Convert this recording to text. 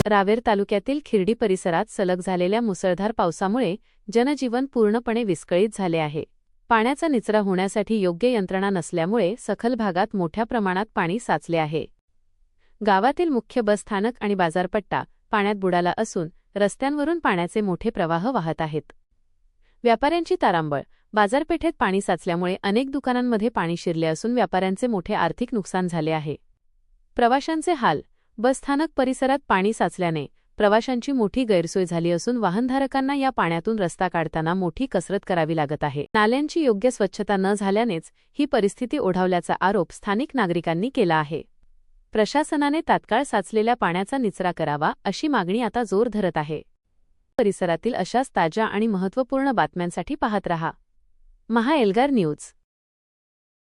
रावेर तालुक्यातील खिर्डी परिसरात सलग झालेल्या मुसळधार पावसामुळे जनजीवन पूर्णपणे विस्कळीत झाले आहे. पाण्याचा निचरा होण्यासाठी योग्य यंत्रणा नसल्यामुळे सखल भागात मोठ्या प्रमाणात पाणी साचले आहे. गावातील मुख्य बस स्थानक आणि बाजारपट्टा पाण्यात बुडाला असून रस्त्यांवरून पाण्याचे मोठे प्रवाह वाहत आहेत. व्यापाऱ्यांची तारांबळ. बाजारपेठेत पाणी साचल्यामुळे अनेक दुकानांमध्ये पाणी शिरले असून व्यापाऱ्यांचे मोठे आर्थिक नुकसान झाले आहे. प्रवाशांचे हाल. बसस्थानक परिसरात पाणी साचल्याने प्रवाशांची मोठी गैरसोय झाली असून वाहनधारकांना या पाण्यातून रस्ता काढताना मोठी कसरत करावी लागत आहे. नाल्यांची योग्य स्वच्छता न झाल्यानेच ही परिस्थिती ओढावल्याचा आरोप स्थानिक नागरिकांनी केला आहे. प्रशासनाने तात्काळ साचलेल्या पाण्याचा निचरा करावा अशी मागणी आता जोर धरत आहे. परिसरातील अशाच ताज्या आणि महत्त्वपूर्ण बातम्यांसाठी पाहत रहा. महाएल्गार न्यूज.